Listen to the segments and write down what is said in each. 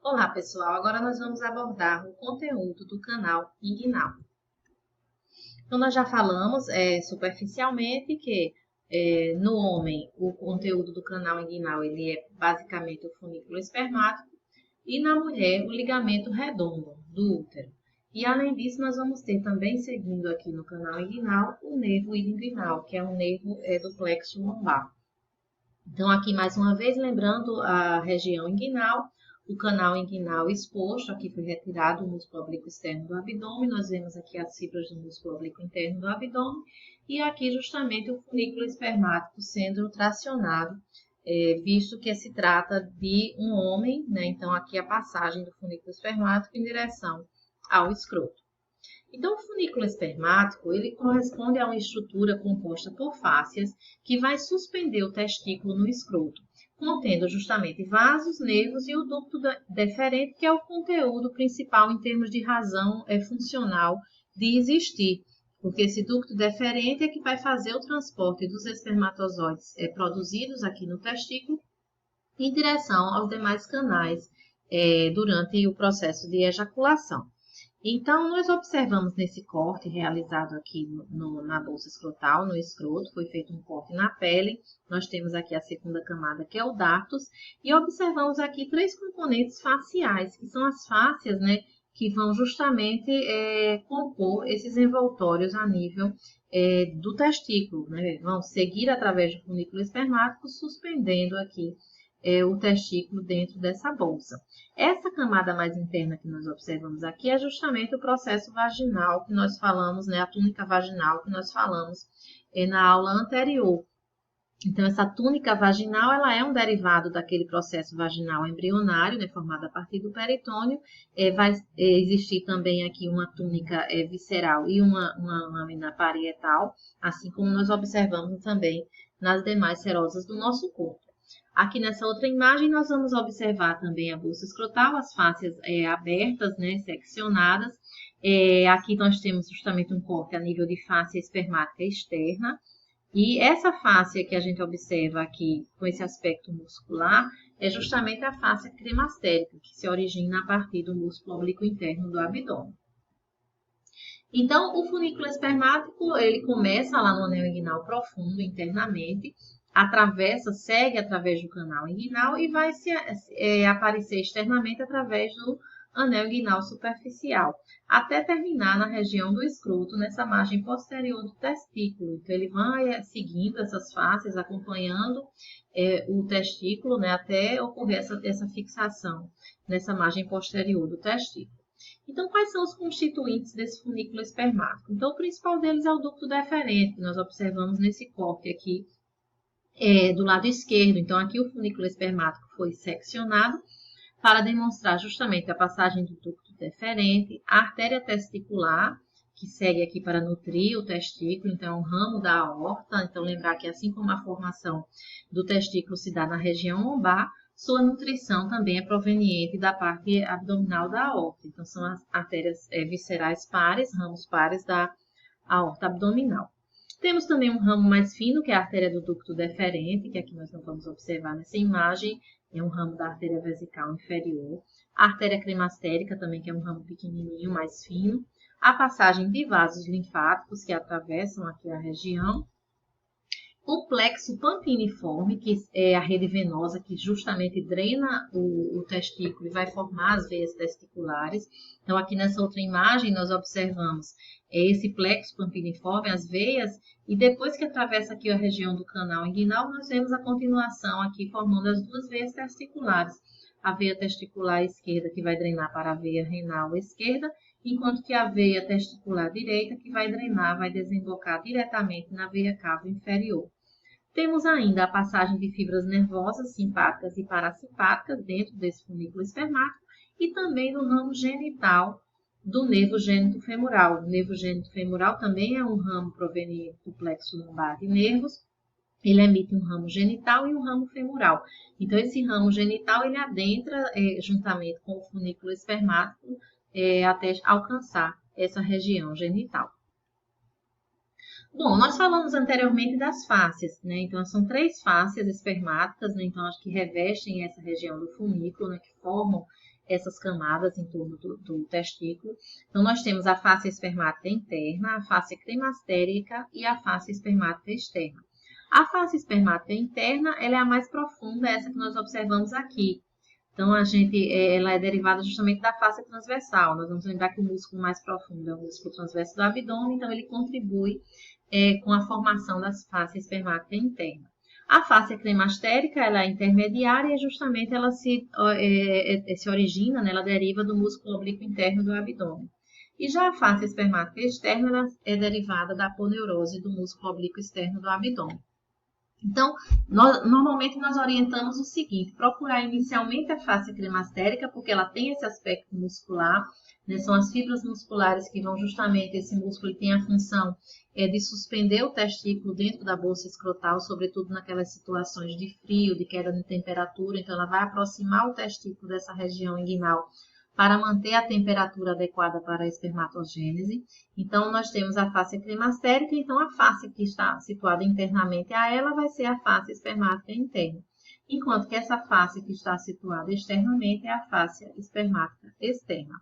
Olá pessoal, agora nós vamos abordar o conteúdo do canal inguinal. Então nós já falamos superficialmente que no homem o conteúdo do canal inguinal ele é basicamente o funículo espermático e na mulher o ligamento redondo do útero. E além disso nós vamos ter também seguindo aqui no canal inguinal o nervo inguinal, que é um nervo do plexo lombar. Então aqui mais uma vez lembrando a região inguinal. O canal inguinal exposto, aqui foi retirado o músculo oblíquo externo do abdômen, nós vemos aqui as fibras do músculo oblíquo interno do abdômen, e aqui justamente o funículo espermático sendo tracionado, visto que se trata de um homem, né? Então aqui a passagem do funículo espermático em direção ao escroto. Então, o funículo espermático, ele corresponde a uma estrutura composta por fáscias que vai suspender o testículo no escroto, contendo justamente vasos, nervos e o ducto deferente, que é o conteúdo principal em termos de razão funcional de existir, porque esse ducto deferente é que vai fazer o transporte dos espermatozoides produzidos aqui no testículo em direção aos demais canais durante o processo de ejaculação. Então, nós observamos nesse corte realizado aqui na bolsa escrotal, no escroto, foi feito um corte na pele. Nós temos aqui a segunda camada, que é o dartos, e observamos aqui três componentes faciais, que são as fáscias, né, que vão justamente compor esses envoltórios a nível do testículo, né, vão seguir através do funículo espermático, suspendendo aqui o testículo dentro dessa bolsa. Essa camada mais interna que nós observamos aqui é justamente o processo vaginal que nós falamos, né, a túnica vaginal que nós falamos na aula anterior. Então, essa túnica vaginal, ela é um derivado daquele processo vaginal embrionário, né, formado a partir do peritônio. Vai existir também aqui uma túnica visceral e uma lâmina parietal, assim como nós observamos também nas demais serosas do nosso corpo. Aqui nessa outra imagem, nós vamos observar também a bolsa escrotal, as fáscias abertas, né, seccionadas. Aqui nós temos justamente um corte a nível de fáscia espermática externa. E essa fáscia que a gente observa aqui, com esse aspecto muscular, é justamente a fáscia cremastérica, que se origina a partir do músculo oblíquo interno do abdômen. Então, o funículo espermático, ele começa lá no anel inguinal profundo, internamente, segue através do canal inguinal e vai aparecer externamente através do anel inguinal superficial, até terminar na região do escroto, nessa margem posterior do testículo. Então, ele vai seguindo essas faces, acompanhando o testículo, né, até ocorrer essa fixação nessa margem posterior do testículo. Então, quais são os constituintes desse funículo espermático? Então, o principal deles é o ducto deferente, que nós observamos nesse corte aqui, do lado esquerdo. Então, aqui o funículo espermático foi seccionado para demonstrar justamente a passagem do ducto deferente, a artéria testicular, que segue aqui para nutrir o testículo, então é um ramo da aorta. Então, lembrar que assim como a formação do testículo se dá na região lombar, sua nutrição também é proveniente da parte abdominal da aorta. Então, são as artérias viscerais pares, ramos pares da aorta abdominal. Temos também um ramo mais fino, que é a artéria do ducto deferente, que aqui nós não vamos observar nessa imagem, é um ramo da artéria vesical inferior. A artéria cremastérica também, que é um ramo pequenininho, mais fino. A passagem de vasos linfáticos, que atravessam aqui a região. O plexo pampiniforme, que é a rede venosa que justamente drena o testículo e vai formar as veias testiculares. Então, aqui nessa outra imagem, nós observamos esse plexo pampiniforme, as veias, e depois que atravessa aqui a região do canal inguinal, nós vemos a continuação aqui formando as duas veias testiculares. A veia testicular esquerda, que vai drenar para a veia renal esquerda, enquanto que a veia testicular direita, que vai drenar, vai desembocar diretamente na veia cava inferior. Temos ainda a passagem de fibras nervosas simpáticas e parasimpáticas dentro desse funículo espermático e também no ramo genital do nervo gênito femoral. O nervo gênito femoral também é um ramo proveniente do plexo lombar de nervos. Ele emite um ramo genital e um ramo femoral. Então, esse ramo genital, ele adentra juntamente com o funículo espermático até alcançar essa região genital. Bom, nós falamos anteriormente das fáscias, né? Então, são três fáscias espermáticas, né? Então, acho que revestem essa região do funículo, né? Que formam essas camadas em torno do testículo. Então, nós temos a face espermática interna, a face cremastérica e a face espermática externa. A face espermática interna, ela é a mais profunda, essa que nós observamos aqui. Então, ela é derivada justamente da face transversal. Nós vamos lembrar que o músculo mais profundo é o músculo transverso do abdômen, então ele contribui com a formação das faces espermática interna. A face cremastérica, ela é intermediária e justamente ela se origina, né, ela deriva do músculo oblíquo interno do abdômen. E já a face espermática externa, ela é derivada da aponeurose do músculo oblíquo externo do abdômen. Então, normalmente nós orientamos o seguinte, procurar inicialmente a face cremastérica, porque ela tem esse aspecto muscular, né? São as fibras musculares que vão justamente, esse músculo tem a função de suspender o testículo dentro da bolsa escrotal, sobretudo naquelas situações de frio, de queda de temperatura, então ela vai aproximar o testículo dessa região inguinal para manter a temperatura adequada para a espermatogênese. Então, nós temos a face cremastérica, então a face que está situada internamente a ela vai ser a face espermática interna, enquanto que essa face que está situada externamente é a face espermática externa.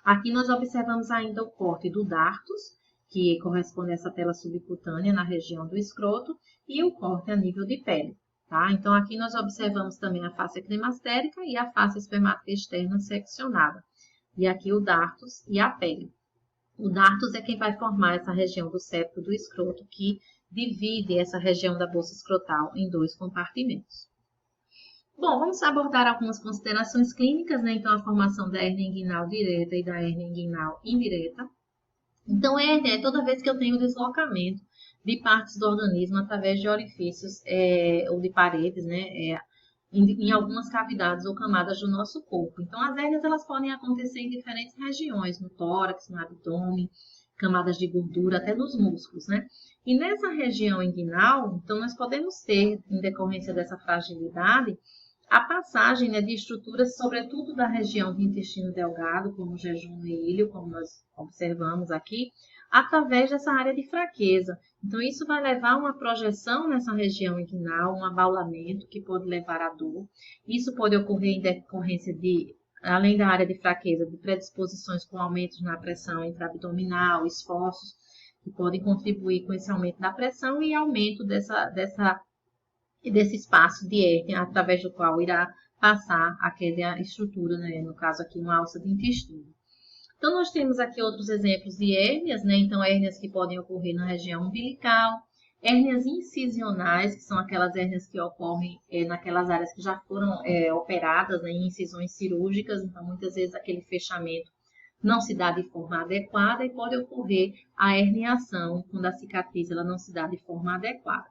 Aqui nós observamos ainda o corte do dartos, que corresponde a essa tela subcutânea na região do escroto, e o corte a nível de pele. Tá? Então, aqui nós observamos também a face cremastérica e a face espermática externa seccionada. E aqui o dartos e a pele. O dartos é quem vai formar essa região do septo do escroto, que divide essa região da bolsa escrotal em dois compartimentos. Bom, vamos abordar algumas considerações clínicas, né? Então, a formação da hérnia inguinal direta e da hérnia inguinal indireta. Então, hérnia é toda vez que eu tenho deslocamento de partes do organismo através de orifícios ou de paredes, né? Em algumas cavidades ou camadas do nosso corpo. Então, as hérnias elas podem acontecer em diferentes regiões, no tórax, no abdômen, camadas de gordura, até nos músculos, né? E nessa região inguinal, então, nós podemos ter, em decorrência dessa fragilidade, a passagem, né, de estruturas, sobretudo da região do intestino delgado, como o jejum e ilho, como nós observamos aqui, através dessa área de fraqueza. Então, isso vai levar a uma projeção nessa região inguinal, um abaulamento que pode levar à dor. Isso pode ocorrer em decorrência de, além da área de fraqueza, de predisposições com aumentos na pressão intraabdominal, esforços que podem contribuir com esse aumento da pressão e aumento desse espaço de hérnia, através do qual irá passar aquela estrutura, né? No caso aqui, uma alça de intestino. Então, nós temos aqui outros exemplos de hérnias, né? Então, hérnias que podem ocorrer na região umbilical, hérnias incisionais, que são aquelas hérnias que ocorrem naquelas áreas que já foram operadas, né, em incisões cirúrgicas. Então, muitas vezes aquele fechamento não se dá de forma adequada e pode ocorrer a herniação, quando a cicatriz ela não se dá de forma adequada.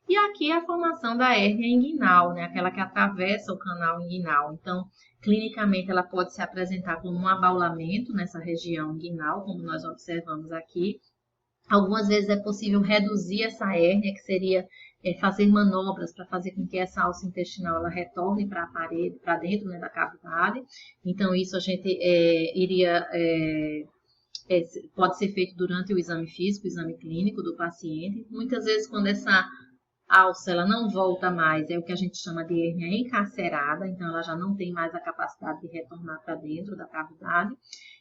E aqui é a formação da hérnia inguinal, né? Aquela que atravessa o canal inguinal. Então, clinicamente, ela pode se apresentar como um abaulamento nessa região inguinal, como nós observamos aqui. Algumas vezes é possível reduzir essa hérnia, que seria fazer manobras para fazer com que essa alça intestinal ela retorne para a parede, para dentro, né, da cavidade. Então, isso a gente pode ser feito durante o exame físico, o exame clínico do paciente. Muitas vezes, quando essa alça ela não volta mais, é o que a gente chama de hérnia encarcerada, então ela já não tem mais a capacidade de retornar para dentro da cavidade.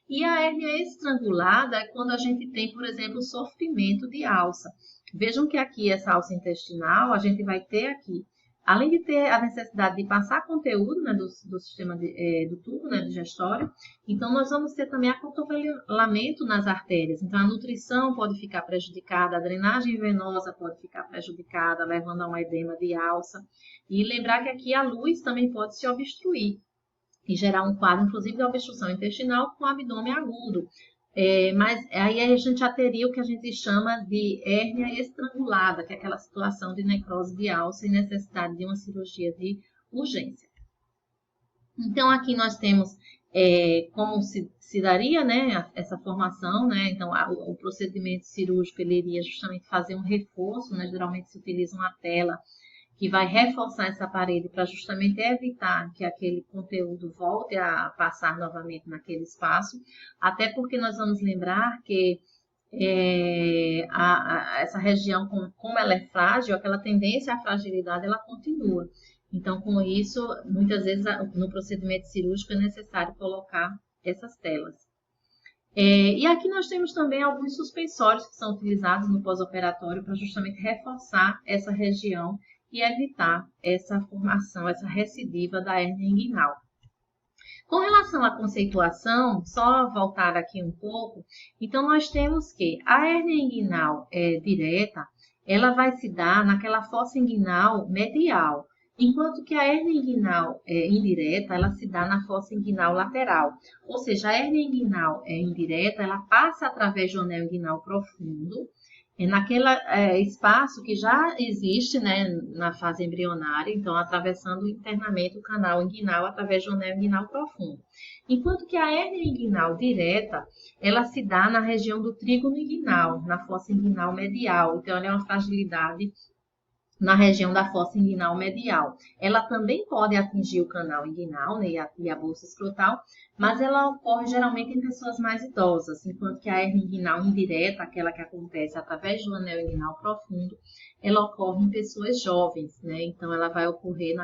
E a hérnia estrangulada é quando a gente tem, por exemplo, sofrimento de alça. Vejam que aqui essa alça intestinal, a gente vai ter aqui, além de ter a necessidade de passar conteúdo, né, do sistema do tubo, né, digestório, então nós vamos ter também acotovelamento nas artérias. Então a nutrição pode ficar prejudicada, a drenagem venosa pode ficar prejudicada, levando a um edema de alça. E lembrar que aqui a luz também pode se obstruir e gerar um quadro, inclusive, de obstrução intestinal com abdômen agudo. Mas aí a gente já teria o que a gente chama de hérnia estrangulada, que é aquela situação de necrose de alça e necessidade de uma cirurgia de urgência. Então, aqui nós temos como se daria, né, essa formação, né? Então, o procedimento cirúrgico ele iria justamente fazer um reforço, né? Geralmente se utiliza uma tela que vai reforçar essa parede para justamente evitar que aquele conteúdo volte a passar novamente naquele espaço, até porque nós vamos lembrar que essa região, como ela é frágil, aquela tendência à fragilidade, ela continua. Então, com isso, muitas vezes no procedimento cirúrgico é necessário colocar essas telas. E aqui nós temos também alguns suspensórios que são utilizados no pós-operatório para justamente reforçar essa região e evitar essa formação, essa recidiva da hérnia inguinal. Com relação à conceituação, só voltar aqui um pouco, então nós temos que a hérnia inguinal direta, ela vai se dar naquela fossa inguinal medial, enquanto que a hérnia inguinal indireta, ela se dá na fossa inguinal lateral. Ou seja, a hérnia inguinal indireta, ela passa através do anel inguinal profundo, naquele espaço que já existe, né, na fase embrionária, então atravessando internamente o canal inguinal através do anel inguinal profundo. Enquanto que a hérnia inguinal direta, ela se dá na região do trígono inguinal, na fossa inguinal medial, então ela é uma fragilidade na região da fossa inguinal medial. Ela também pode atingir o canal inguinal, né, e a bolsa escrotal, mas ela ocorre geralmente em pessoas mais idosas, enquanto que a hérnia inguinal indireta, aquela que acontece através do anel inguinal profundo, ela ocorre em pessoas jovens, né? Então ela vai ocorrer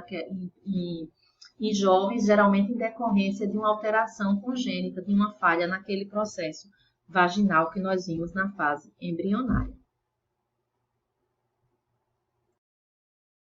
em jovens, geralmente em decorrência de uma alteração congênita, de uma falha naquele processo vaginal que nós vimos na fase embrionária.